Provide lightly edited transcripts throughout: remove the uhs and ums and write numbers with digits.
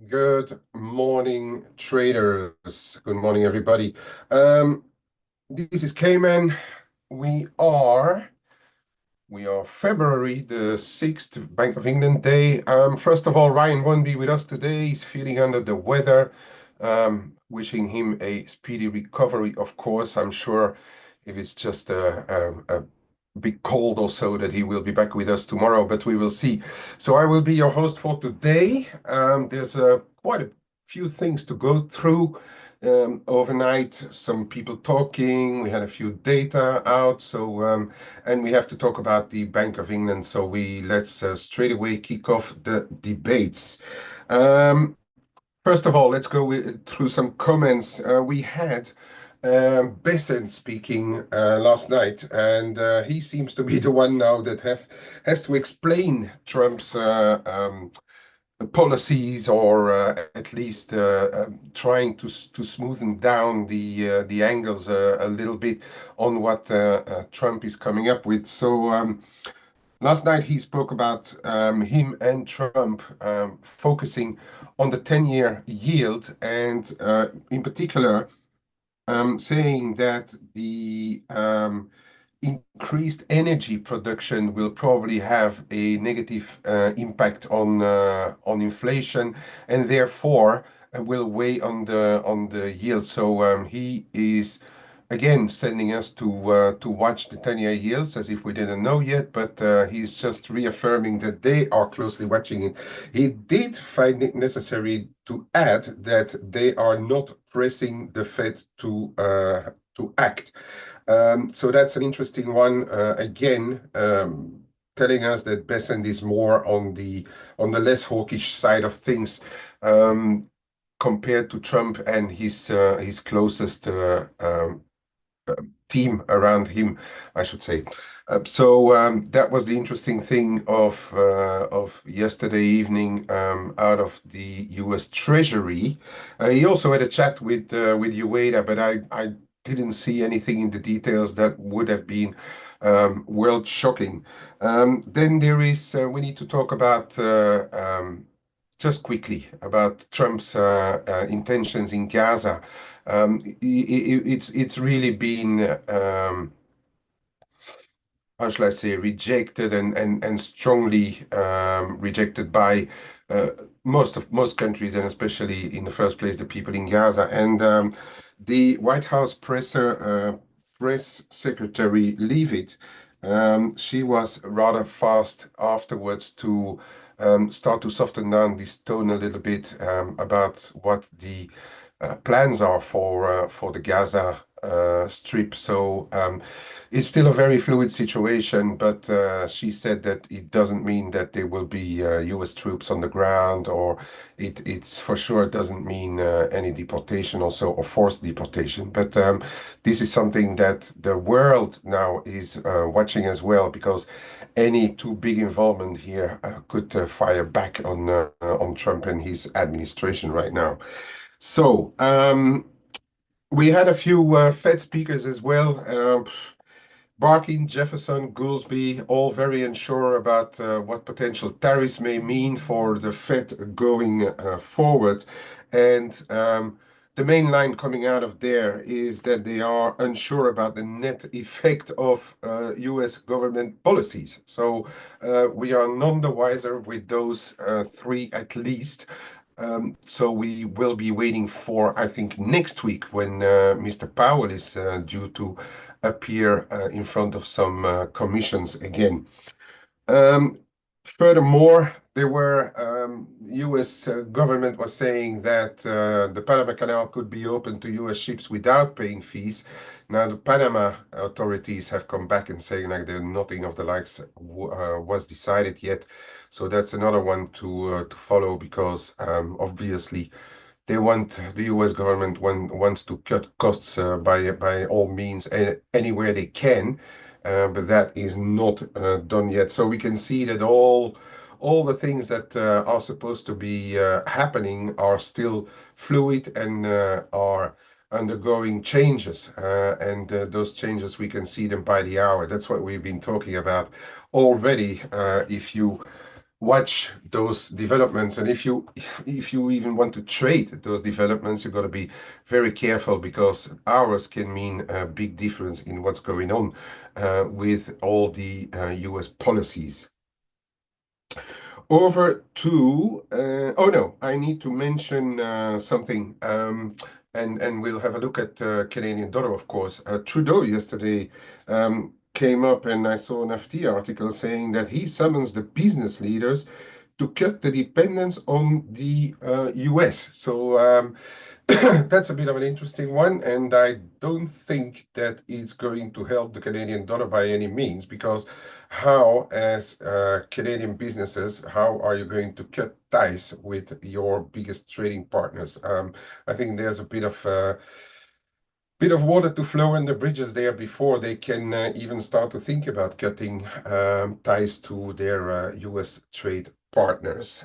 Good morning, traders. Good morning, everybody. Um, this is Cayman. We are we are February the 6th, Bank of England day. First of all, Ryan won't be with us today. He's feeling under the weather. Wishing him a speedy recovery, of course. I'm sure if it's just a big cold or so that he will be back with us tomorrow, but we will see. So I will be your host for today. There's quite a few things to go through. Overnight, some people talking. We had a few data out, and we have to talk about the Bank of England. So let's straight away kick off the debates. Um, First of all, let's go through some comments. We had Besson speaking last night, and he seems to be the one now that has to explain Trump's policies, or at least trying to smoothen down the angles a little bit on what Trump is coming up with. So. Last night he spoke about him and Trump focusing on the 10-year yield, and in particular saying that the increased energy production will probably have a negative impact on inflation, and therefore will weigh on the yield. So he is again sending us to watch the 10-year yields as if we didn't know yet, but he's just reaffirming that they are closely watching it. He did find it necessary to add that they are not pressing the Fed to act. So that's an interesting one. Again, telling us that Besant is more on the less hawkish side of things, compared to Trump and his closest team around him, I should say. So that was the interesting thing of yesterday evening out of the U.S. Treasury. He also had a chat with Ueda, but I didn't see anything in the details that would have been world shocking. Then there is we need to talk about. Just quickly about Trump's intentions in Gaza. It's really been how shall I say, rejected and strongly rejected by uh, most countries, and especially in the first place the people in Gaza. And the White House press secretary Leavitt, she was rather fast afterwards to start to soften down this tone a little bit about what the plans are for the Gaza Strip. So it's still a very fluid situation, but she said that it doesn't mean that there will be U.S. troops on the ground, or it's for sure doesn't mean any deportation also, or forced deportation. But this is something that the world now is watching as well, because any too big involvement here could fire back on Trump and his administration right now. So we had a few Fed speakers as well. Barkin, Jefferson, Goolsbee, all very unsure about what potential tariffs may mean for the Fed going forward. And the main line coming out of there is that they are unsure about the net effect of US government policies. So we are none the wiser with those three at least. So we will be waiting for, I think, next week when Mr. Powell is due to appear in front of some commissions again. Um, Furthermore, there were U.S. Government was saying that the Panama Canal could be open to U.S. ships without paying fees. Now the Panama authorities have come back and saying like nothing of the likes was decided yet. So that's another one to follow, because obviously they want the U.S. government wants to cut costs by all means anywhere they can, but that is not done yet. So we can see that all the things that are supposed to be happening are still fluid and are undergoing changes, and those changes we can see them by the hour. That's what we've been talking about already. If you watch those developments. And if you even want to trade those developments, you've got to be very careful, because hours can mean a big difference in what's going on with all the US policies. Over to, oh no, I need to mention something, and we'll have a look at Canadian dollar, of course. Trudeau yesterday came up, and I saw an FT article saying that he summons the business leaders to cut the dependence on the US. So that's a bit of an interesting one, and I don't think that it's going to help the Canadian dollar by any means, because how, as Canadian businesses, how are you going to cut ties with your biggest trading partners? I think there's a bit of water to flow under bridges there before they can even start to think about cutting ties to their US trade partners.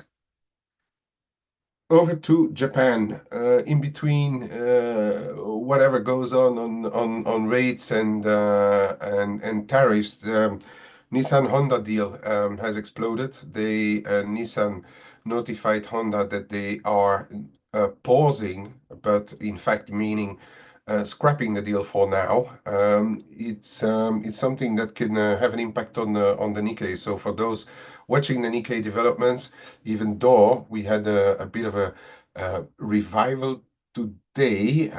Over to Japan. In between whatever goes on rates and tariffs, the Nissan Honda deal has exploded. Nissan notified Honda that they are pausing, but in fact meaning scrapping the deal for now. It's something that can have an impact on the Nikkei. So for those watching the Nikkei developments, even though we had a bit of a revival today,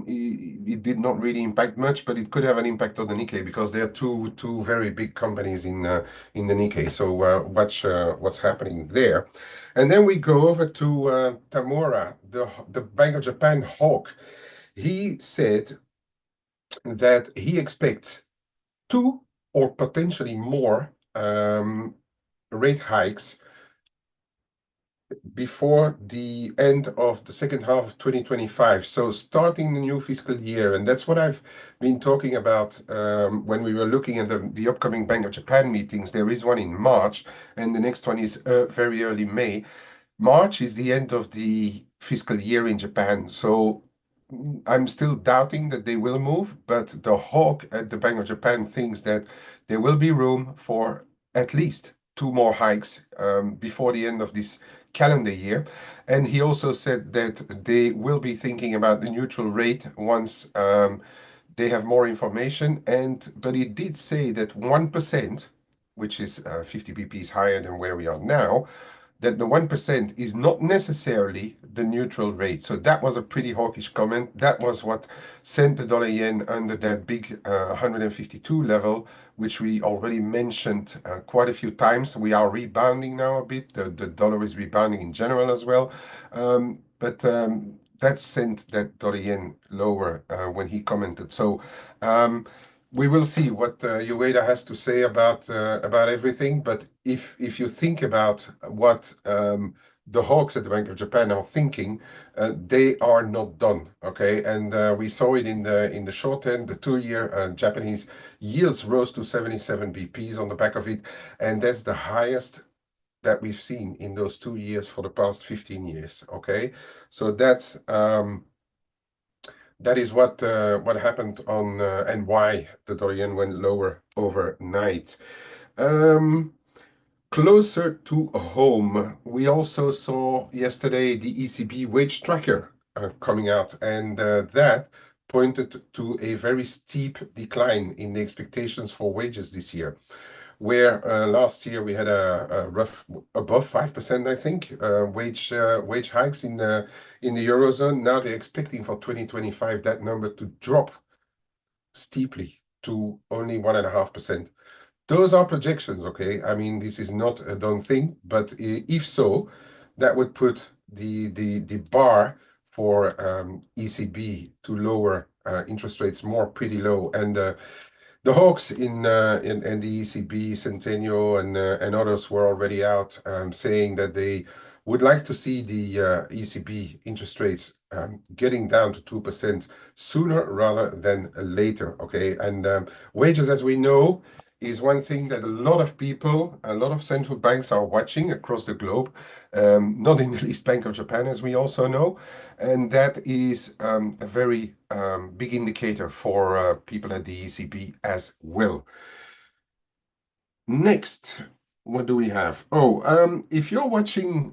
it did not really impact much, but it could have an impact on the Nikkei, because there are two very big companies in the Nikkei. So watch what's happening there. And then we go over to Tamura, the Bank of Japan hawk. He said that he expects two or potentially more rate hikes before the end of the second half of 2025. So starting the new fiscal year. And that's what I've been talking about when we were looking at the upcoming Bank of Japan meetings. There is one in March, and the next one is very early May. March is the end of the fiscal year in Japan. So I'm still doubting that they will move, but the hawk at the Bank of Japan thinks that there will be room for at least two more hikes before the end of this calendar year. And he also said that they will be thinking about the neutral rate once they have more information. But he did say that 1%, which is 50 bps higher than where we are now, that the 1% is not necessarily the neutral rate. So that was a pretty hawkish comment. That was what sent the dollar yen under that big 152 level, which we already mentioned quite a few times. We are rebounding now a bit. The dollar is rebounding in general as well. But that sent that dollar yen lower when he commented. So we will see what Ueda has to say about everything. But if you think about what the hawks at the Bank of Japan are thinking, they are not done. Okay, and we saw it in the short end. The 2-year Japanese yields rose to 77 bps on the back of it, and that's the highest that we've seen in those 2 years for the past 15 years. Okay, so that is what happened on and why the dollar yen went lower overnight. Closer to home, we also saw yesterday the ECB wage tracker coming out, and that pointed to a very steep decline in the expectations for wages this year, where last year we had a rough above 5%, I think, wage hikes in the Eurozone. Now they're expecting for 2025 that number to drop steeply to only 1.5%. Those are projections, okay? I mean, this is not a done thing, but if so, that would put the bar for ECB to lower interest rates more pretty low. And the hawks in the ECB, Centennial, and others were already out saying that they would like to see the ECB interest rates getting down to 2% sooner rather than later. Okay, and wages, as we know, is one thing that a lot of people, a lot of central banks are watching across the globe, not in the least Bank of Japan, as we also know. And that is a very big indicator for people at the ECB as well. Next, What do we have? Oh, if you're watching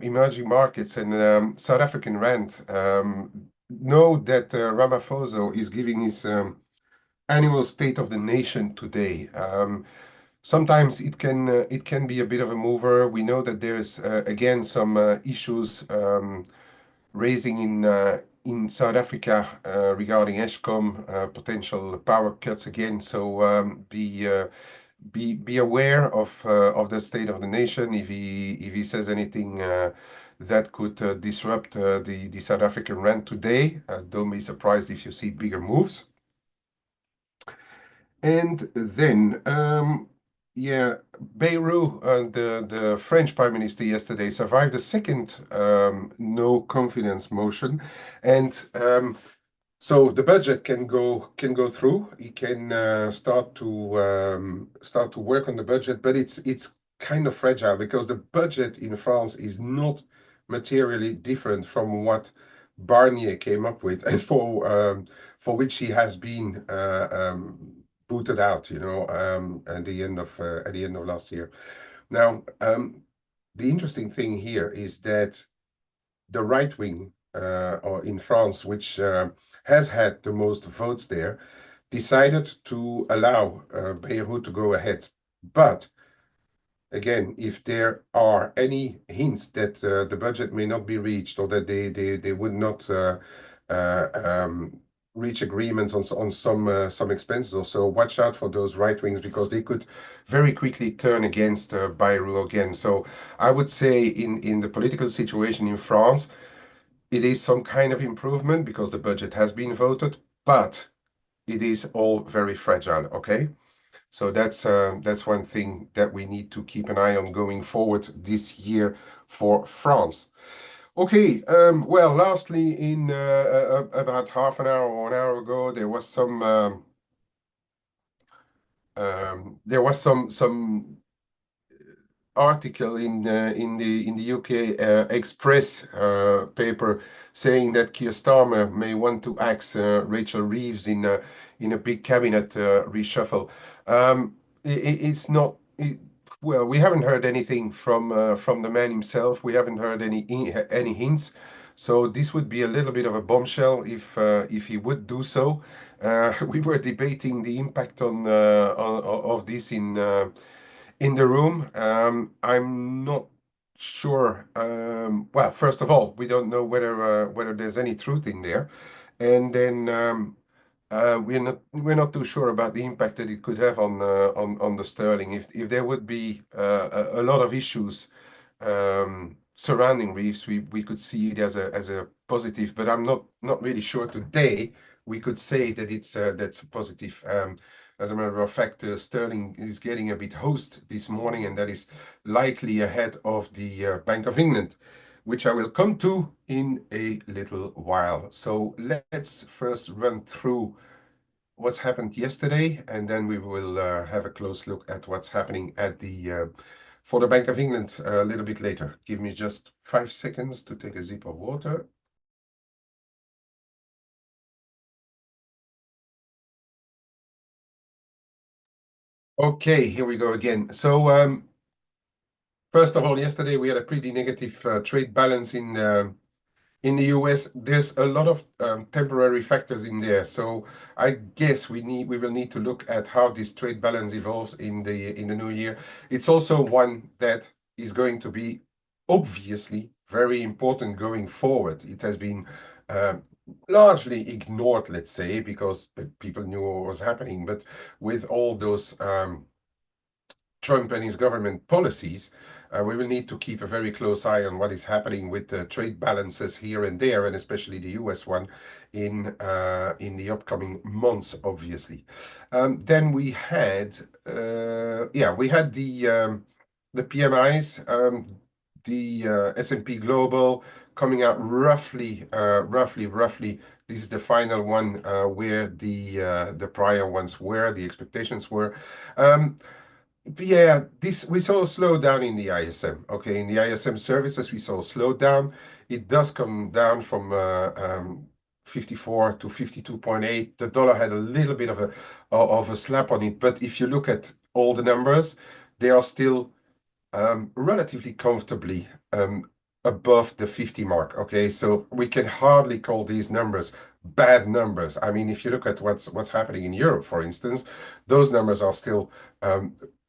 emerging markets and South African rand, know that Ramaphosa is giving his annual State of the Nation today. Sometimes it can be a bit of a mover. We know that there's again some issues raising in South Africa regarding Eskom, potential power cuts again. So be aware of the state of the nation. If he says anything that could disrupt the South African rand today, don't be surprised if you see bigger moves. And then, yeah, Bayrou, the French Prime Minister yesterday survived a second no confidence motion, and so the budget can go through. He can start to work on the budget, but it's kind of fragile because the budget in France is not materially different from what Barnier came up with, and for which he has been booted out, at the end of last year. Now, the interesting thing here is that the right wing, or in France, which has had the most votes there, decided to allow Bayrou to go ahead. But again, if there are any hints that the budget may not be reached or that they would not uh, um, reach agreements on some expenses or so, watch out for those right wings because they could very quickly turn against Bayrou again. So I would say in the political situation in France, it is some kind of improvement because the budget has been voted, but it is all very fragile. Okay, so that's one thing that we need to keep an eye on going forward this year for France. Okay, well, lastly, in about half an hour or an hour ago, there was some article in the UK Express paper saying that Keir Starmer may want to axe Rachel Reeves in a big cabinet reshuffle. It's not. Well, we haven't heard anything from the man himself. We haven't heard any hints. So this would be a little bit of a bombshell if he would do so. We were debating the impact of this in the room. I'm not sure. Well, first of all, we don't know whether there's any truth in there, and then we're not too sure about the impact that it could have on the sterling. If there would be a lot of issues surrounding reefs, we could see it as a positive, but I'm not really sure today we could say that that's a positive. As a matter of fact, sterling is getting a bit host this morning, and that is likely ahead of the Bank of England, which I will come to in a little while. So let's first run through what's happened yesterday, and then we will have a close look at what's happening at the for the Bank of England a little bit later. Give me just 5 seconds to take a sip of water. Okay, here we go again. So first of all, yesterday we had a pretty negative trade balance in the US. There's a lot of temporary factors in there. So I guess we will need to look at how this trade balance evolves in the new year. It's also one that is going to be obviously very important going forward. It has been largely ignored, let's say, because people knew what was happening. But with all those Trump and his government policies, we will need to keep a very close eye on what is happening with the trade balances here and there, and especially the U.S. one in the upcoming months, obviously. Then we had the PMIs, the S&P Global coming out roughly. This is the final one where the prior ones were, the expectations were. Yeah, this we saw a slowdown in the ISM. Okay, in the ISM services, we saw a slowdown. It does come down from 54 to 52.8. The dollar had a little bit of a slap on it, but if you look at all the numbers, they are still relatively comfortably above the 50 mark. Okay, so we can hardly call these numbers bad numbers. I mean, if you look at what's happening in Europe, for instance, those numbers are still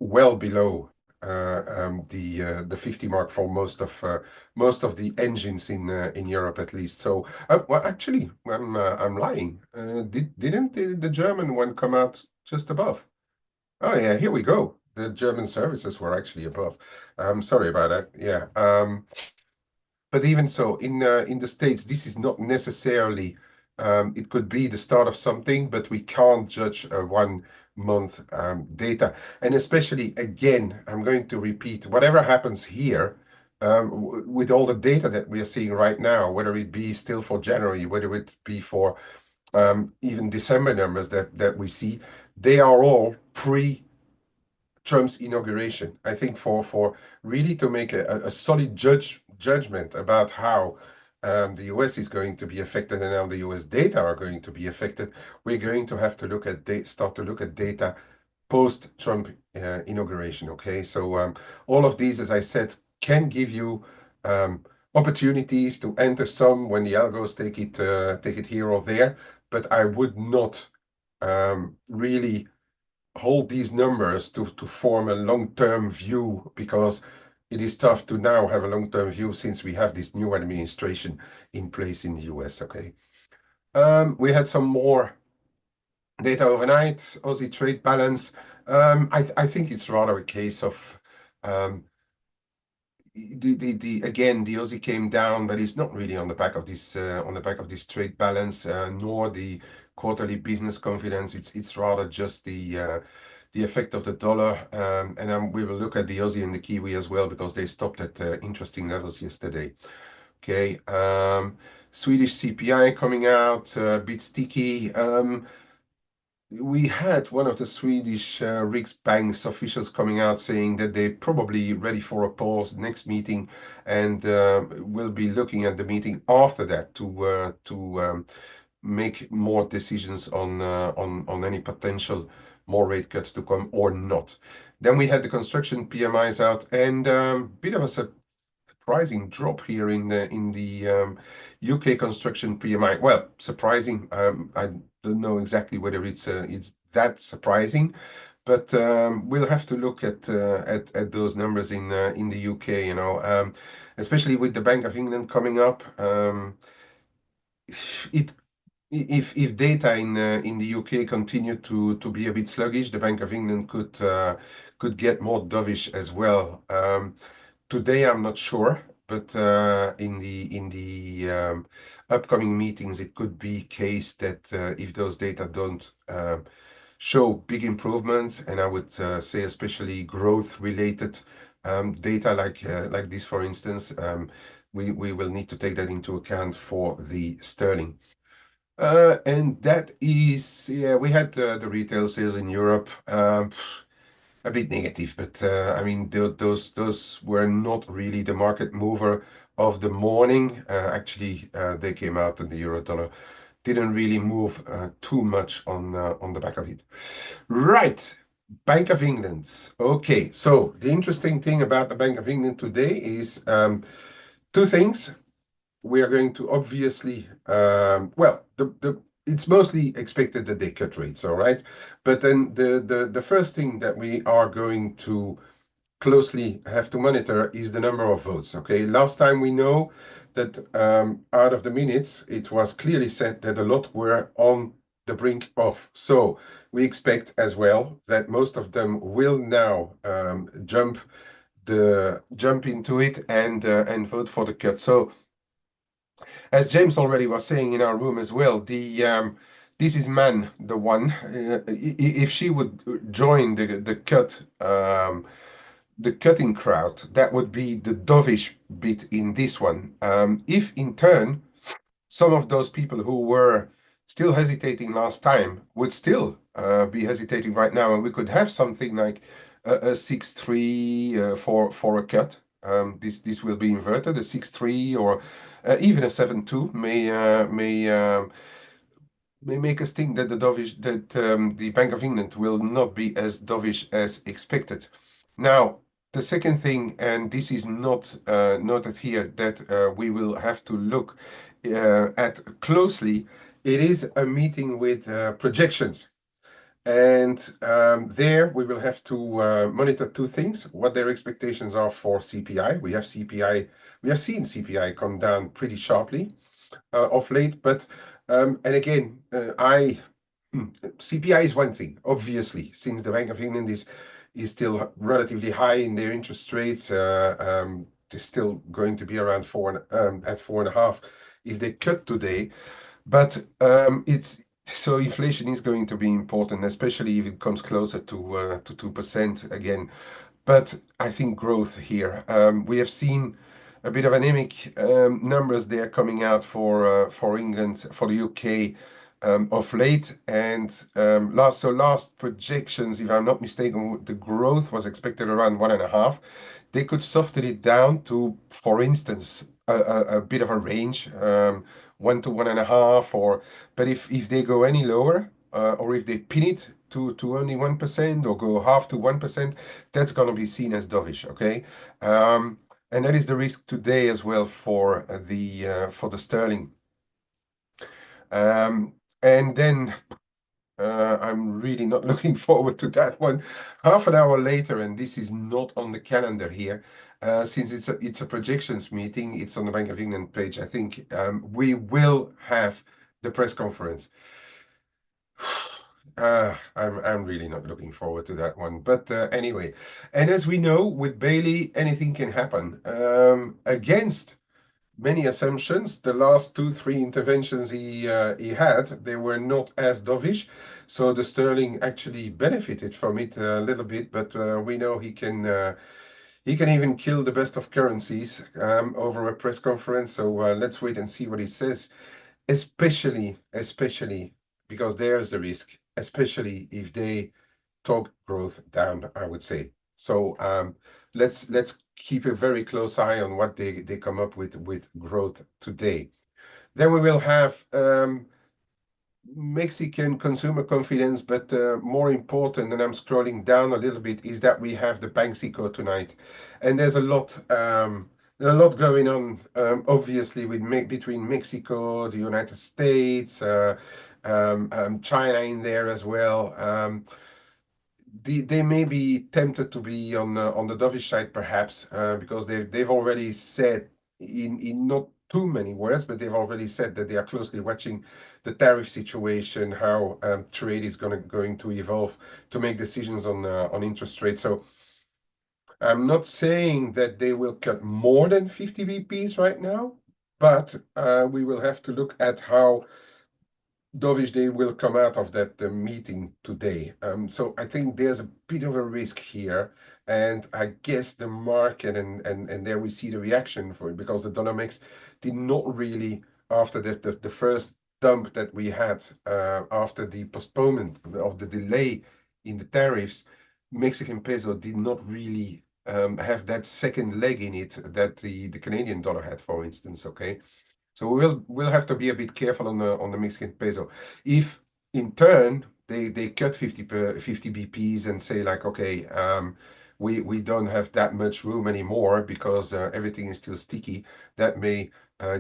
well below the 50 mark for most of the engines in Europe at least. So, well, actually, I'm lying. Didn't the German one come out just above? Oh yeah, here we go. The German services were actually above. Sorry about that. Yeah. But even so, in the States, this is not necessarily. It could be the start of something, but we can't judge 1 month data. And especially, again, I'm going to repeat, whatever happens here, with all the data that we are seeing right now, whether it be still for January, whether it be for even December numbers that we see, they are all pre Trump's inauguration. I think for really to make a solid judgment about how the US is going to be affected and how the US data are going to be affected, we're going to have to look at start to look at data post-Trump inauguration. Okay, so all of these, as I said, can give you opportunities to enter some when the algos take it here or there, but I would not really hold these numbers to form a long-term view, because it is tough to now have a long-term view since we have this new administration in place in the US. Okay. We had some more data overnight. Aussie trade balance. I think it's rather a case of um, the again the Aussie came down, but it's not really on the back of this trade balance, nor the quarterly business confidence. It's rather just the effect of the dollar, and we will look at the Aussie and the Kiwi as well because they stopped at interesting levels yesterday. Okay, Swedish CPI coming out, a bit sticky. We had one of the Swedish Riksbank's officials coming out saying that they're probably ready for a pause next meeting, and will be looking at the meeting after that to make more decisions on any potential more rate cuts to come or not. Then we had the construction PMIs out, and bit of a surprising drop here in the UK construction PMI. Well, surprising. I don't know exactly whether it's that surprising, but we'll have to look at those numbers in the UK. Especially with the Bank of England coming up. It if data in the UK continue to be a bit sluggish, the Bank of England could get more dovish as well. Today, I'm not sure, but in the upcoming meetings, it could be case that if those data don't show big improvements, and I would say especially growth-related data like this, for instance, we will need to take that into account for the sterling. And that is, yeah, we had the retail sales in Europe. A bit negative, but I mean, those were not really the market mover of the morning. Actually, they came out, and the euro dollar didn't really move too much on the back of it. Right, Bank of England. Okay, so the interesting thing about the Bank of England today is two things. We are going to obviously, well, it's mostly expected that they cut rates, all right? But then the first thing that we are going to closely have to monitor is the number of votes, okay? Last time we know that out of the minutes, it was clearly said that a lot were on the brink of. So we expect as well that most of them will now jump into it and vote for the cut. So as James already was saying in our room as well, this is Man, the one. If she would join the cutting crowd, that would be the dovish bit in this one. If in turn some of those people who were still hesitating last time would still be hesitating right now, and we could have something like a 6-3 for a cut. This will be inverted, a 6-3 or even a 7-2 may may make us think that the Bank of England will not be as dovish as expected. Now, the second thing, and this is not noted here, that we will have to look at closely. It is a meeting with projections. And there we will have to monitor two things: what their expectations are for CPI. We have seen CPI come down pretty sharply of late, but and again, CPI is one thing, obviously, since the Bank of England is still relatively high in their interest rates. They're still going to be around at 4.5 if they cut today. But it's so inflation is going to be important, especially if it comes closer to 2% again. But I think growth here. We have seen a bit of anemic numbers there coming out for England, for the UK of late. And last projections, if I'm not mistaken, the growth was expected around 1.5. They could soften it down to, for instance, a bit of a range, 1 to 1.5, or but if they go any lower, or if they pin it to only 1% or go half to 1%, that's going to be seen as dovish. Okay, and that is the risk today as well for the sterling. And then I'm really not looking forward to that one. Half an hour later, and this is not on the calendar here, since it's a projections meeting, it's on the Bank of England page. I think we will have the press conference. I'm really not looking forward to that one. But anyway, and as we know, with Bailey, anything can happen. Against many assumptions. The last two, three interventions he had, they were not as dovish, so the sterling actually benefited from it a little bit. But we know he can even kill the best of currencies over a press conference. So let's wait and see what he says. Especially because there's the risk, especially if they talk growth down, I would say. So let's keep a very close eye on what they come up with growth today. Then we will have Mexican consumer confidence, but more important, and I'm scrolling down a little bit, is that we have the Banxico tonight, and there's a lot going on, obviously, between Mexico, the United States, China in there as well. They may be tempted to be on the dovish side, perhaps, because they've already said in not too many words, but they've already said that they are closely watching the tariff situation, how trade is going to evolve to make decisions on interest rates. So I'm not saying that they will cut more than 50 BPs right now, but we will have to look at how dovish they will come out of that meeting today. So I think there's a bit of a risk here, and I guess the market and there we see the reaction for it, because the dollar mix did not really, after the first dump that we had after the postponement of the delay in the tariffs, Mexican peso did not really have that second leg in it that the Canadian dollar had, for instance. Okay. So we'll have to be a bit careful on the Mexican peso. If in turn they cut 50 BPs and say like, okay, we don't have that much room anymore because everything is still sticky, that may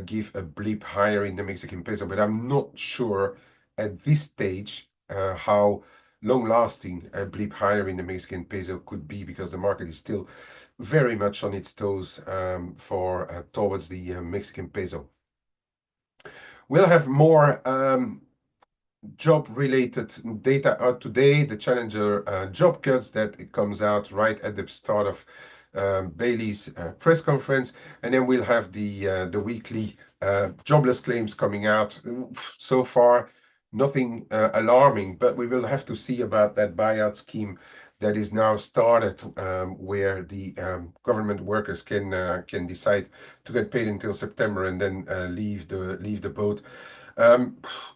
give a blip higher in the Mexican peso. But I'm not sure at this stage how long-lasting a blip higher in the Mexican peso could be, because the market is still very much on its toes for towards the Mexican peso. We'll have more job-related data out today. The Challenger job cuts, that it comes out right at the start of Bailey's press conference, and then we'll have the weekly jobless claims coming out. So far, nothing alarming, but we will have to see about that buyout scheme that is now started, where the government workers can decide to get paid until September and then leave the boat.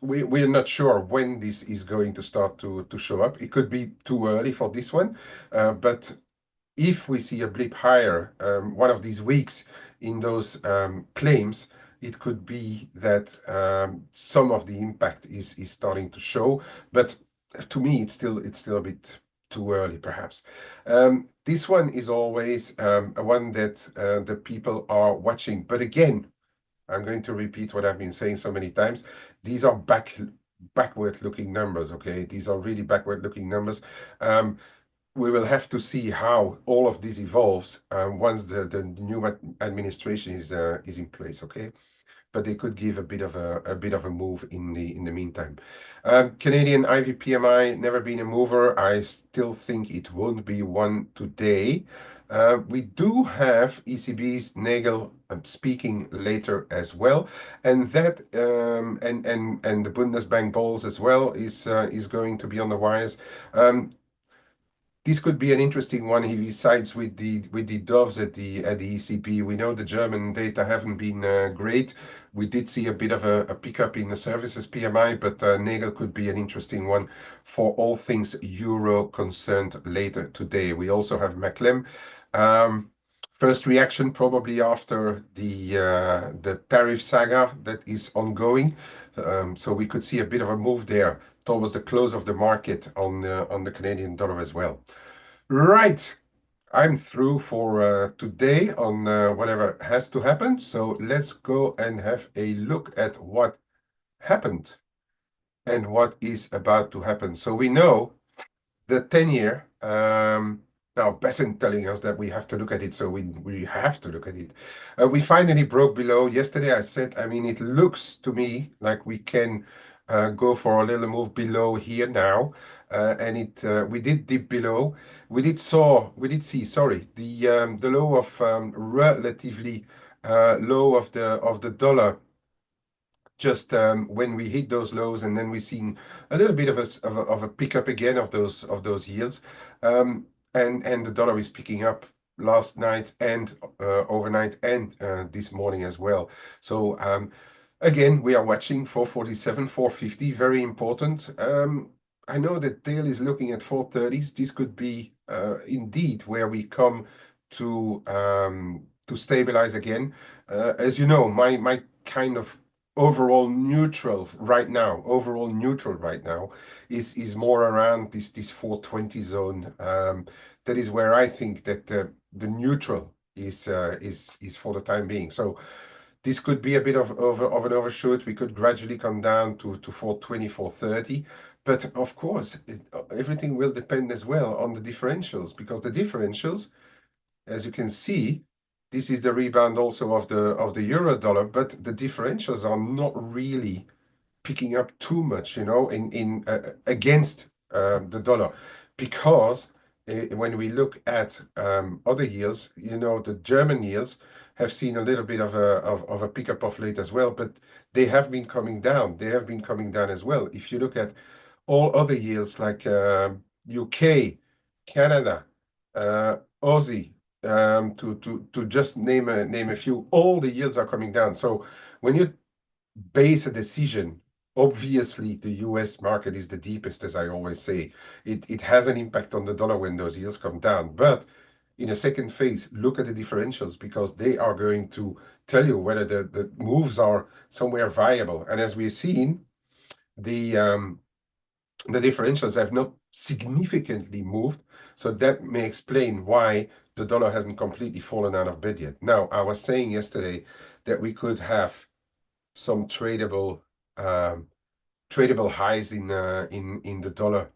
We're not sure when this is going to start to show up. It could be too early for this one, but if we see a blip higher one of these weeks in those claims, it could be that some of the impact is starting to show, but to me, it's still a bit too early, perhaps. This one is always a one that the people are watching. But again, I'm going to repeat what I've been saying so many times. These are backward-looking numbers. Okay, these are really backward-looking numbers. We will have to see how all of this evolves once the new administration is in place. Okay, but they could give a bit of a move in the meantime. Canadian IV PMI never been a mover. I still think it won't be one today. We do have ECB's Nagel speaking later as well, and that and the Bundesbank Bowles as well is going to be on the wires. This could be an interesting one if he sides with the doves at the ECB. We know the German data haven't been great. We did see a bit of a pickup in the services PMI, but Nagel could be an interesting one for all things euro concerned later today. We also have Maclem. First reaction probably after the tariff saga that is ongoing. So we could see a bit of a move there towards the close of the market on the Canadian dollar as well. Right, I'm through for today on whatever has to happen. So let's go and have a look at what happened and what is about to happen. So we know the 10-year. Now, Besson telling us that we have to look at it, so we have to look at it. We finally broke below. Yesterday, I said, I mean, it looks to me like we can go for a little move below here now, and we did dip below. We did see, sorry, the low of relatively low of the dollar just when we hit those lows, and then we're seeing a little bit of a pickup again of those yields, and the dollar is picking up last night and overnight and this morning as well. So again, we are watching 447, 450, very important. I know that Dale is looking at 430s. This could be indeed where we come to stabilize again. As you know, my kind of overall neutral right now is more around this 420 zone. That is where I think that the neutral is for the time being. So this could be a bit of an overshoot. We could gradually come down to 420, 430. But of course, everything will depend as well on the differentials, because the differentials, as you can see, this is the rebound also of the euro dollar, but the differentials are not really picking up too much, in against the dollar, because when we look at other yields, the German yields have seen a little bit of a pickup of late as well, but they have been coming down. They have been coming down as well. If you look at all other yields like UK, Canada, Aussie, to just name a few, all the yields are coming down. So when you base a decision, obviously the US market is the deepest, as I always say. It has an impact on the dollar when those yields come down. But in a second phase, look at the differentials, because they are going to tell you whether the moves are somewhere viable. And as we've seen, the differentials have not significantly moved. So that may explain why the dollar hasn't completely fallen out of bed yet. Now, I was saying yesterday that we could have some tradable highs in the dollar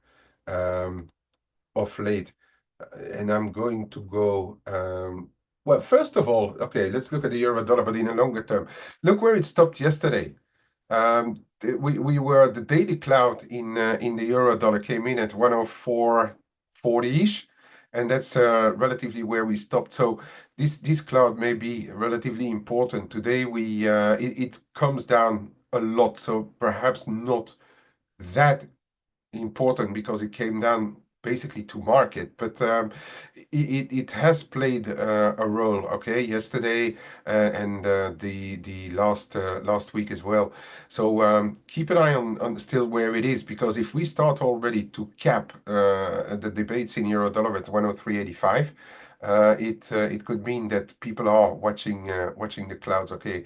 of late, and I'm going to go. Well, first of all, okay, let's look at the euro dollar, but in a longer term. Look where it stopped yesterday. We were the daily cloud in the euro dollar came in at 104.40-ish, and that's relatively where we stopped. So this cloud may be relatively important today. It comes down a lot, so perhaps not that important because it came down basically to market, but it has played a role, okay, yesterday and the last week as well. So keep an eye on still where it is, because if we start already to cap the debates in euro dollar at 103.85, it could mean that people are watching the clouds. Okay.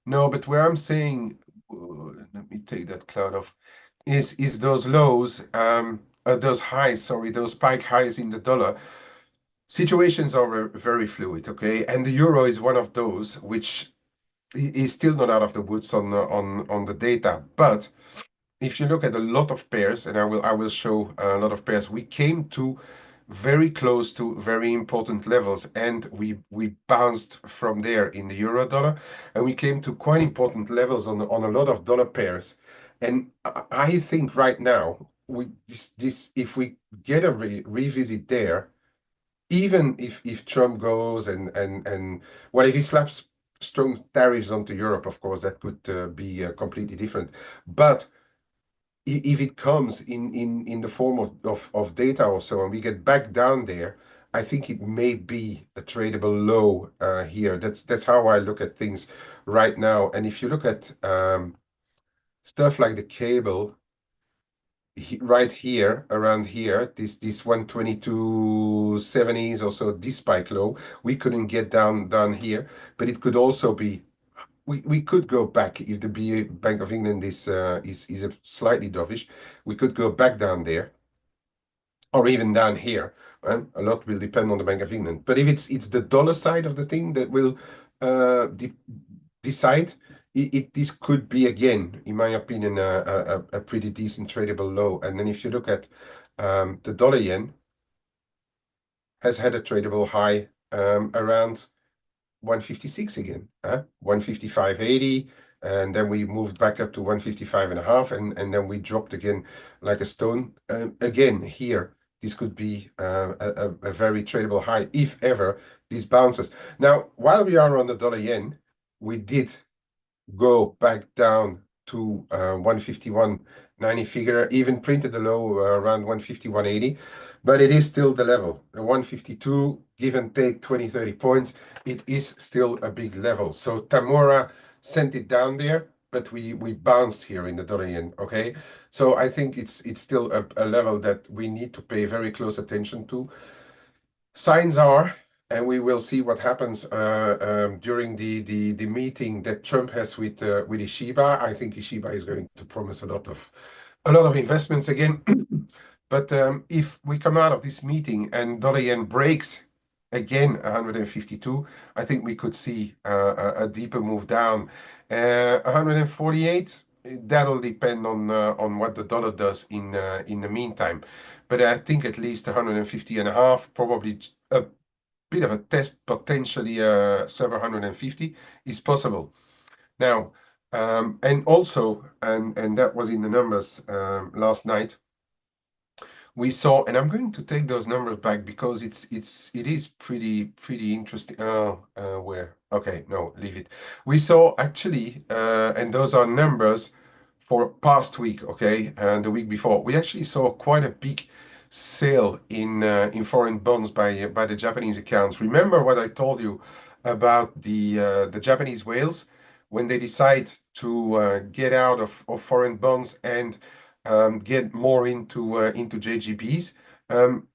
No, but where I'm saying, let me take that cloud off, is those lows, those highs, sorry, those spike highs in the dollar. Situations are very fluid, okay? And the euro is one of those which is still not out of the woods on the data. But if you look at a lot of pairs, and I will show a lot of pairs, we came to very close to very important levels, and we bounced from there in the euro dollar, and we came to quite important levels on a lot of dollar pairs. And I think right now we this if we get a revisit there, even if Trump goes and well, if he slaps strong tariffs onto Europe, of course, that could be completely different. But if it comes in the form of data or so, and we get back down there, I think it may be a tradable low here. That's how I look at things right now. And if you look at stuff like the cable, right here, around here, this 122.70s or so, this spike low, we couldn't get down here, but it could also be we could go back if the Bank of England is a slightly dovish. We could go back down there or even down here. A lot will depend on the Bank of England. But if it's the dollar side of the thing that will de decide, this could be again, in my opinion, a pretty decent tradable low. And then if you look at the dollar yen has had a tradable high around 156 again, 155.80, and then we moved back up to 155 and a half, and then we dropped again like a stone. Again, here, this could be a very tradable high if ever this bounces. Now, while we are on the dollar yen, we did go back down to 151.90 figure, even printed the low around 151.80, but it is still the level. The 152, give and take 20, 30 points, it is still a big level. So Tamura sent it down there, but we bounced here in the dollar yen, okay? So I think it's still a level that we need to pay very close attention to. Signs are, and we will see what happens during the meeting that Trump has with Ishiba. I think Ishiba is going to promise a lot of investments again. But if we come out of this meeting and dollar yen breaks again 152, I think we could see a deeper move down. 148, that'll depend on what the dollar does in the meantime. But I think at least 150 and a half, probably a bit of a test, potentially sub 150 is possible. Now, and also, and that was in the numbers last night, we saw, and I'm going to take those numbers back because it is pretty interesting. Oh, where? Okay, no, leave it. We saw actually, and those are numbers for past week, okay, and the week before. We actually saw quite a big sale in foreign bonds by the Japanese accounts. Remember what I told you about the Japanese whales when they decide to get out of foreign bonds and get more into JGBs. Um,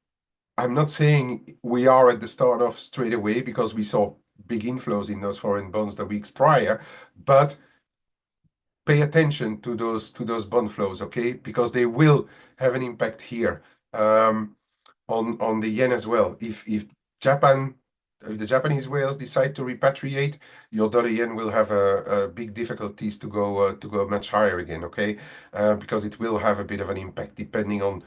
I'm not saying we are at the start of straight away because we saw big inflows in those foreign bonds the weeks prior, but pay attention to those bond flows, okay? Because they will have an impact here on the yen as well. If Japan if the Japanese whales decide to repatriate, your dollar yen will have a big difficulties to go much higher again, okay? Because it will have a bit of an impact depending on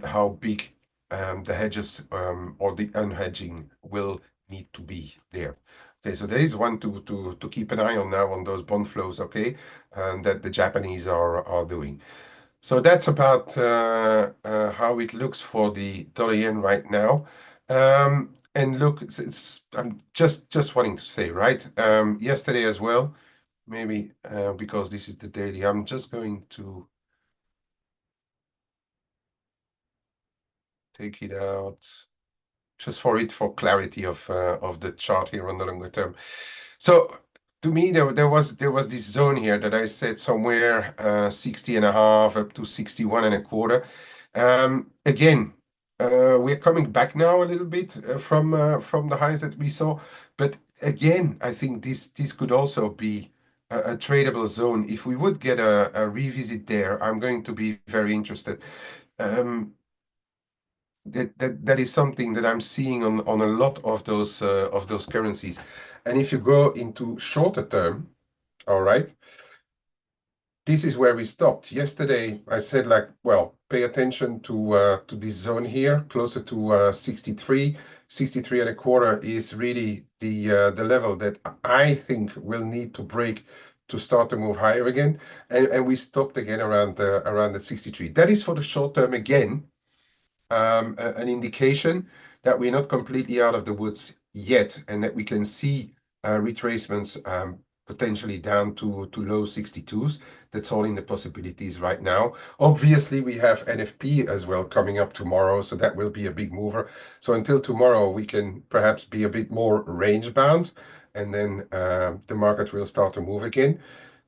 how big the hedges or the unhedging will need to be there. Okay, so there is one to keep an eye on now on those bond flows, okay, that the Japanese are doing. So that's about how it looks for the dollar yen right now. And look, I'm just wanting to say, right? Yesterday as well, maybe because this is the daily, I'm just going to take it out just for clarity of the chart here on the longer term. So to me, there was this zone here that I said somewhere 60 and a half up to 61 and a quarter. Again, we're coming back now a little bit from the highs that we saw, but again, I think this could also be a tradable zone. If we would get a revisit there, I'm going to be very interested. Um, that is something that I'm seeing on a lot of those currencies. And if you go into shorter term, all right, this is where we stopped. Yesterday, I said like, well, pay attention to this zone here, closer to 63, 63 and a quarter is really the level that I think will need to break to start to move higher again. And we stopped again around the 63. That is for the short term again, an indication that we're not completely out of the woods yet, and that we can see retracements potentially down to low 62s. That's all in the possibilities right now. Obviously, we have NFP as well coming up tomorrow, so that will be a big mover. So until tomorrow, we can perhaps be a bit more range bound, and then the market will start to move again.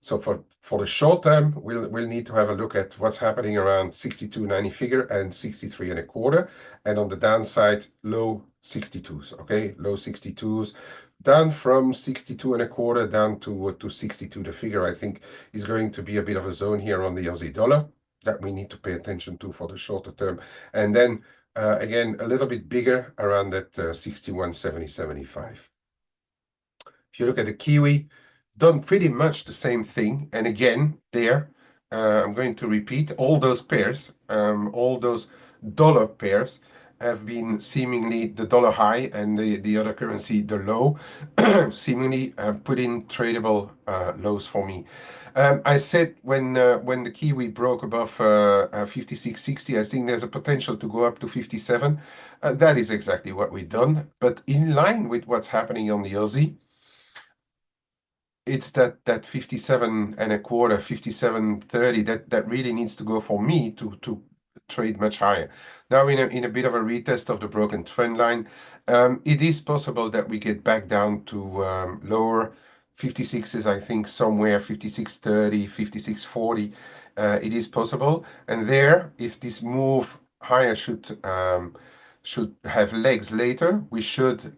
So for the short term, we'll need to have a look at what's happening around 62.90 figure and 63 and a quarter, and on the downside, low 62s. Okay, low 62s, down from 62 and a quarter down to 62. The figure I think is going to be a bit of a zone here on the Aussie dollar that we need to pay attention to for the shorter term, and then again a little bit bigger around that 61.70-75. If you look at the Kiwi, done pretty much the same thing. And again, there, I'm going to repeat, all those pairs, all those dollar pairs have been seemingly the dollar high and the other currency the low, seemingly put in tradable lows for me. I said when the Kiwi broke above 56.60, I think there's a potential to go up to 57. That is exactly what we've done. But in line with what's happening on the Aussie, it's that 57 and a quarter, 57.30 that really needs to go for me to trade much higher. Now in a bit of a retest of the broken trend line, it is possible that we get back down to lower 56s, I think somewhere 56.30, 56.40. It is possible, and there, if this move higher should have legs later, we should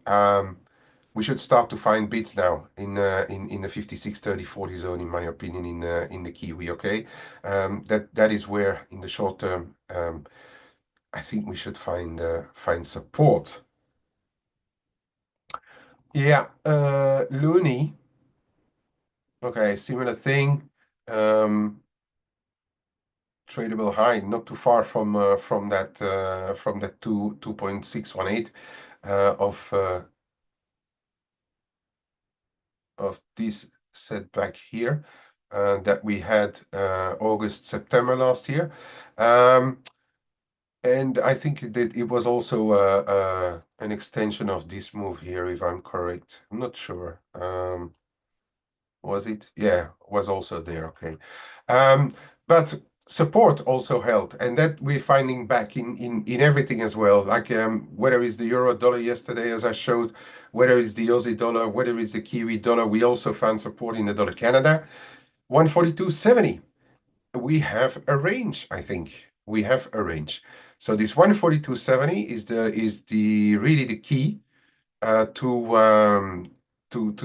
start to find bids now in the 56, 30, 40 zone, in my opinion, in the Kiwi. Okay, that is where in the short term I think we should find support. Yeah, Looney. Okay, similar thing. Tradable high, not too far from that 2.618 of this setback here that we had August, September last year. And I think that it was also an extension of this move here, if I'm correct. I'm not sure. Was it? Yeah, was also there. Okay. But support also held, and that we're finding back in everything as well. Like whether it's the euro dollar yesterday, as I showed, whether it's the Aussie dollar, whether it's the Kiwi dollar, we also found support in the dollar Canada, 142.70. We have a range, I think. We have a range. So this 142.70 is the really the key to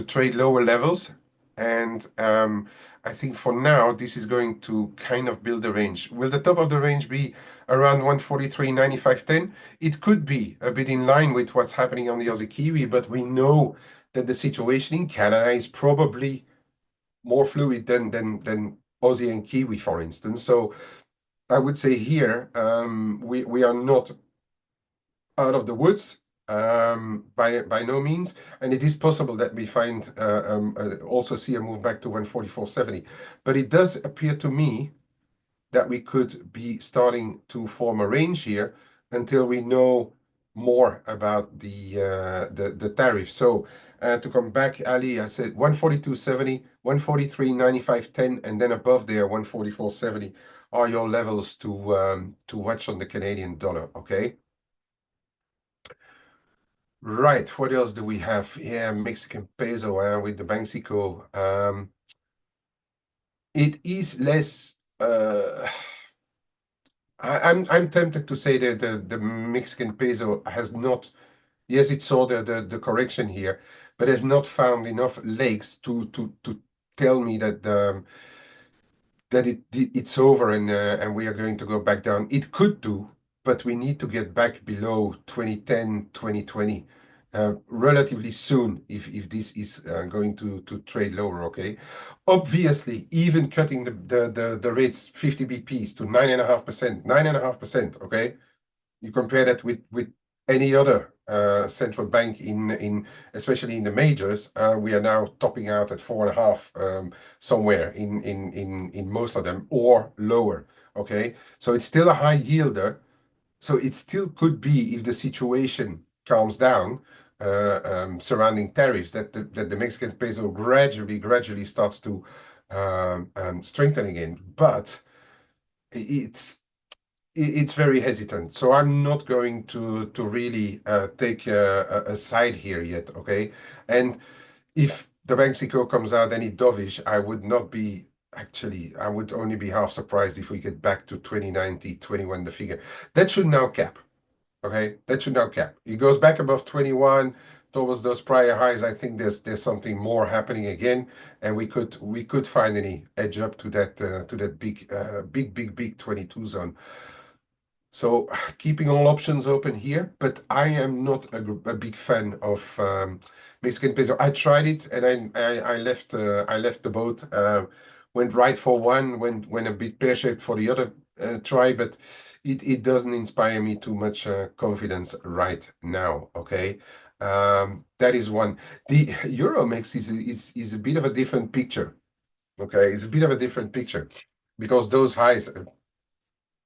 trade lower levels. And I think for now, this is going to kind of build a range. Will the top of the range be around 143.9510? It could be a bit in line with what's happening on the Aussie Kiwi, but we know that the situation in Canada is probably more fluid than Aussie and Kiwi, for instance. So I would say here we are not out of the woods by no means, and it is possible that we find also see a move back to 144.70. But it does appear to me that we could be starting to form a range here until we know more about the tariff. So to come back, Ali, I said 142.70, 143.9510, and then above there 144.70 are your levels to watch on the Canadian dollar. Okay. Right. What else do we have? Yeah, Mexican peso with the Banxico. It is less. I'm tempted to say that the Mexican peso has not. Yes, it saw the correction here, but has not found enough legs to tell me that it's over and we are going to go back down. It could do, but we need to get back below 2010, 2020 relatively soon if this is going to trade lower, okay? Obviously, even cutting the rates 50 BPs to 9.5%, 9.5%, okay? You compare that with any other central bank in especially in the majors, we are now topping out at 4.5 somewhere in most of them or lower. Okay, so it's still a high yielder. So it still could be if the situation calms down surrounding tariffs that the Mexican peso gradually starts to strengthen again. But it's it's very hesitant. So I'm not going to really take a side here yet, okay? And if the Mexico comes out any dovish, I would not be actually, I would only be half surprised if we get back to 2090, 21, the figure. That should now cap, okay? That should now cap. It goes back above 21 towards those prior highs. I think there's something more happening again, and we could finally edge up to that big 22 zone. So keeping all options open here, but I am not a big fan of Mexican peso. I tried it and I left the boat. Went right for one, went a bit pear-shaped for the other try, but it doesn't inspire me too much confidence right now. Okay, that is one. The Euromex is a bit of a different picture. Okay, it's a bit of a different picture because those highs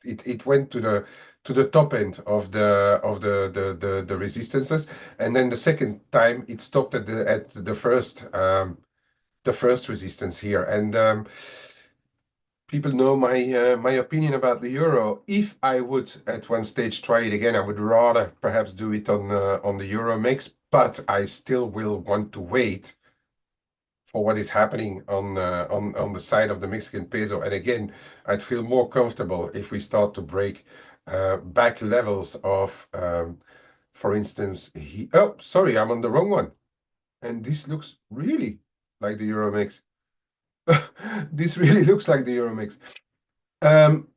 it went to the top end of the resistances, and then the second time it stopped at the first resistance here. And people know my opinion about the euro. If I would at one stage try it again, I would rather perhaps do it on the euro mix, but I still will want to wait for what is happening on the side of the Mexican peso. And again, I'd feel more comfortable if we start to break back levels of, for instance, oh, sorry, I'm on the wrong one. And this looks really like the euro mix. This really looks like the euro mix. Um,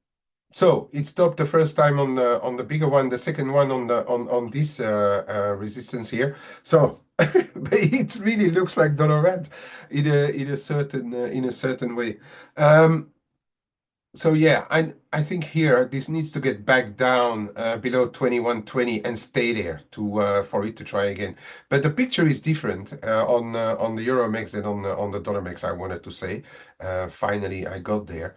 so it stopped the first time on the bigger one, the second one on this resistance here. So it really looks like dollar red in a certain way. Um, so yeah, I think here this needs to get back down below 21.20 and stay there to for it to try again. But the picture is different on the Euromex than on the dollar mix. I wanted to say. Finally, I got there.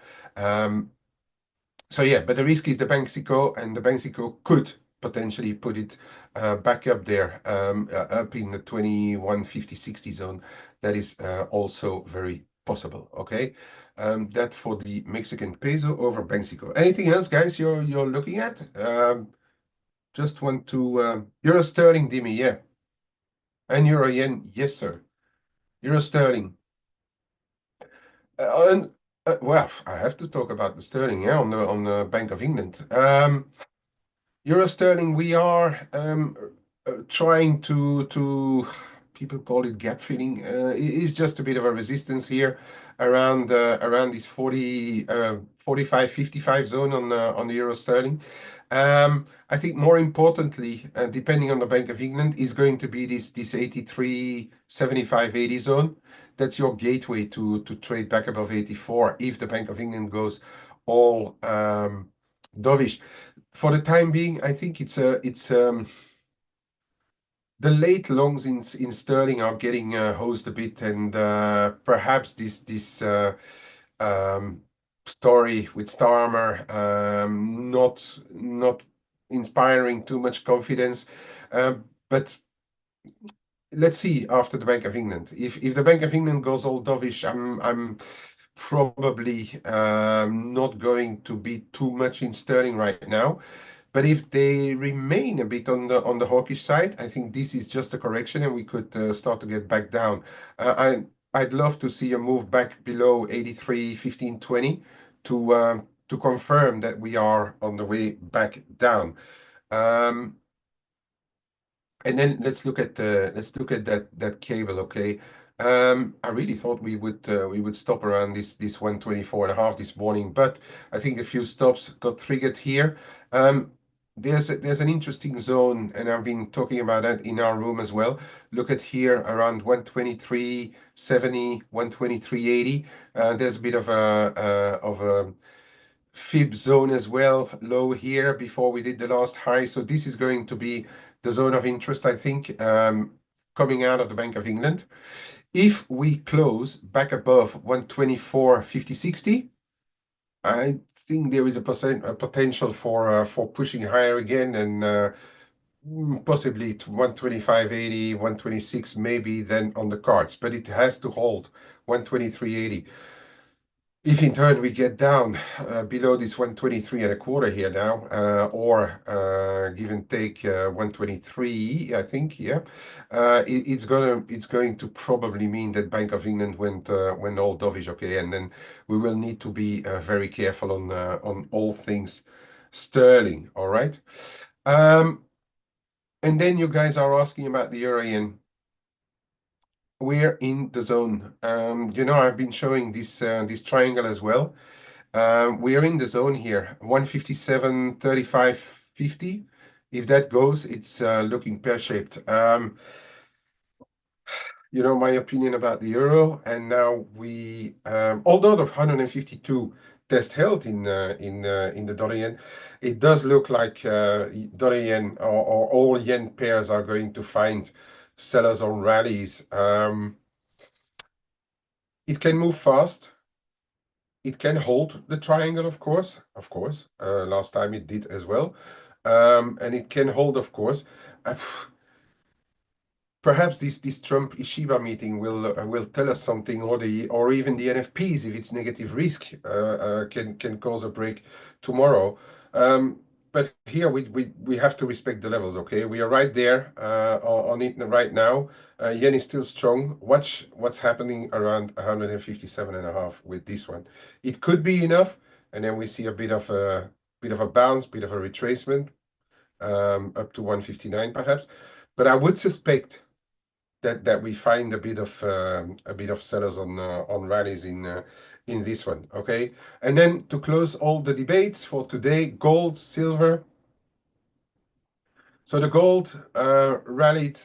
So yeah, but the risk is the Banxico, and the Banxico could potentially put it back up there, up in the 21.50-60 zone. That is also very possible. Okay, that for the Mexican peso over Banxico. Anything else, guys? You're looking at? Just want to Euro sterling, Dimi, yeah, and Euro yen, yes, sir. Euro sterling. And well, I have to talk about the sterling, yeah, on the Bank of England. Euro sterling, we are trying to people call it gap filling. It is just a bit of a resistance here around this 45, 55 zone on the euro sterling. I think more importantly, depending on the Bank of England, is going to be this 83, 75, 80 zone. That's your gateway to trade back above 84 if the Bank of England goes all dovish. For the time being, I think it's the late longs in sterling are getting hosed a bit, and perhaps this um, story with Starmer not inspiring too much confidence. But let's see after the Bank of England. If the Bank of England goes all dovish, I'm probably not going to be too much in sterling right now. But if they remain a bit on the hawkish side, I think this is just a correction, and we could start to get back down. I'd love to see a move back below 83, 15, 20 to confirm that we are on the way back down. Um, and then let's look at that cable, okay? I really thought we would stop around this 124.5 this morning, but I think a few stops got triggered here. Um, there's an interesting zone, and I've been talking about that in our room as well. Look at here around 123.70, 123.80. There's a bit of a fib zone as well, low here before we did the last high. So this is going to be the zone of interest, I think, coming out of the Bank of England. If we close back above 124.50, 60, I think there is a potential for pushing higher again and possibly to 125.80, 126 maybe then on the cards, but it has to hold 123.80. If in turn we get down below this 123 and a quarter here now, or give and take 123, I think, yeah, it's going to probably mean that Bank of England went all dovish, okay, and then we will need to be very careful on all things sterling, all right. And then you guys are asking about the euro yen. We're in the zone. I've been showing this triangle as well. We are in the zone here, 157.35.50. If that goes, it's looking pear-shaped. My opinion about the euro, and now although the 152 test held in the dollar yen, it does look like dollar yen or all yen pairs are going to find sellers on rallies. It can move fast. It can hold the triangle, of course. Last time it did as well. And it can hold, of course. Uh, Perhaps this Trump Ishiba meeting will tell us something, or even the NFPs, if it's negative risk, can cause a break tomorrow. But here we have to respect the levels. Okay, we are right there on it right now. Yen is still strong. Watch what's happening around 157.5 with this one. It could be enough, and then we see a bit of a bounce, bit of a retracement up to 159 perhaps. But I would suspect that we find a bit of sellers on rallies in this one. Okay, and then to close all the debates for today, gold, silver. So the gold rallied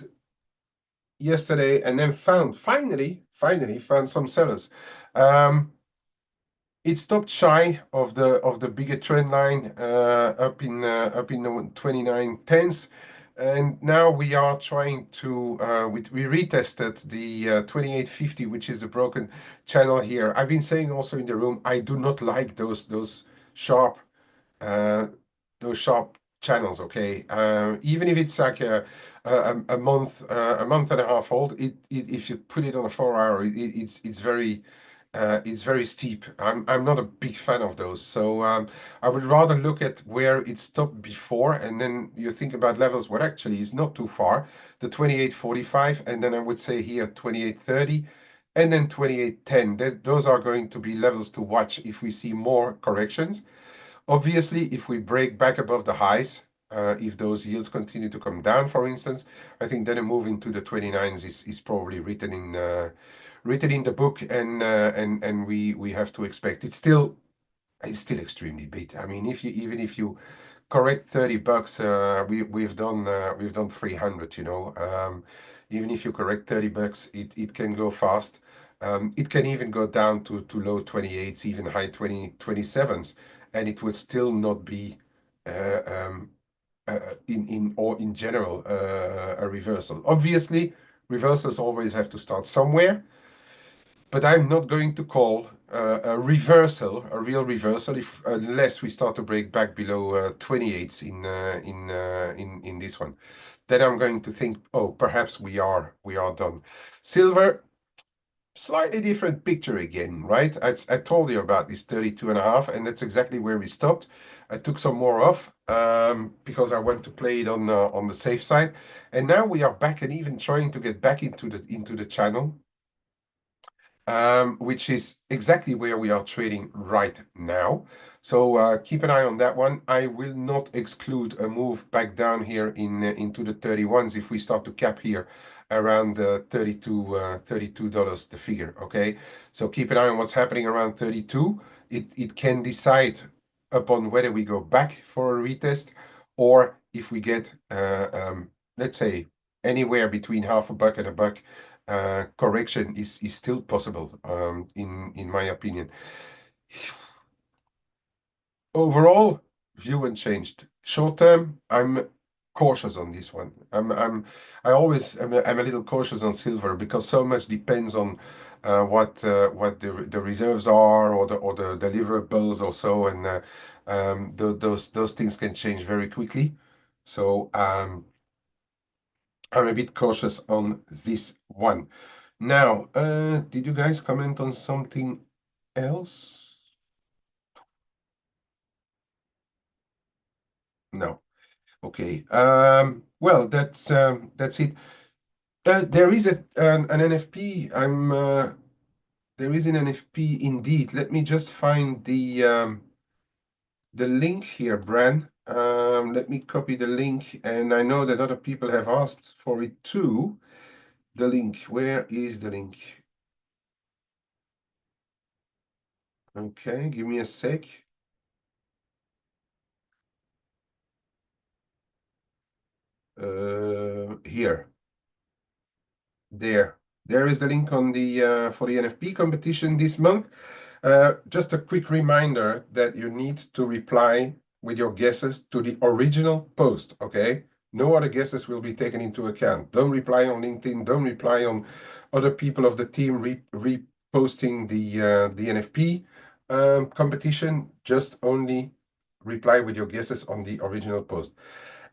yesterday and then finally found some sellers. It stopped shy of the bigger trend line up in the 29.10s, and now we are trying to we retested the 28.50, which is the broken channel here. I've been saying also in the room, I do not like sharp uh, those sharp channels. Okay, even if it's like a month and a half old, if you put it on a 4 hour, it's very steep. I'm not a big fan of those. So I would rather look at where it stopped before, and then you think about levels where actually is not too far, the 28.45, and then I would say here 28.30, and then 28.10. Those are going to be levels to watch if we see more corrections. Obviously, if we break back above the highs, if those yields continue to come down, for instance, I think then a move into the 29s is probably written in the book, and we have to expect it's still extremely big. I mean, even if you correct $30, we've done 300. Even if you correct $30, it can go fast. It can even go down to low 28s, even high 27s, and it would still not be uh, um, in general a reversal. Obviously, reversals always have to start somewhere, but I'm not going to call a real reversal, unless we start to break back below 28s in this one. Then I'm going to think, oh, perhaps we are done. Silver, slightly different picture again, right? I told you about this 32.5, and that's exactly where we stopped. I took some more off because I want to play it on the safe side, and now we are back and even trying to get back into the channel, which is exactly where we are trading right now. So keep an eye on that one. I will not exclude a move back down here into the 31s if we start to cap here around $32 the figure. Okay, so keep an eye on what's happening around 32. It can decide upon whether we go back for a retest, or if we get let's say anywhere between half a buck and a buck, correction is still possible, in my opinion. Overall, view unchanged. Short term, I'm cautious on this one. I always I'm a little cautious on silver because so much depends on what the reserves are, or the deliverables or so, and those things can change very quickly. So I'm a bit cautious on this one. Now, did you guys comment on something else? No. Okay. Well, that's it. There is an NFP. There is an NFP indeed. Let me just find the link here, Bran. Let me copy the link, and I know that other people have asked for it too. The link. Where is the link? Okay, give me a sec. Here. There is the link on the for the NFP competition this month. Just a quick reminder that you need to reply with your guesses to the original post, okay? No other guesses will be taken into account. Don't reply on LinkedIn. Don't reply on other people of the team reposting the NFP competition. Just only reply with your guesses on the original post.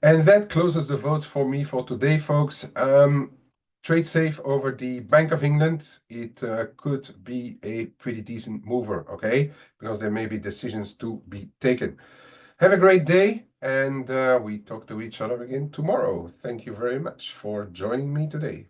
And that closes the votes for me for today, folks. Trade safe over the Bank of England. It could be a pretty decent mover, okay? Because there may be decisions to be taken. Have a great day, and we talk to each other again tomorrow. Thank you very much for joining me today.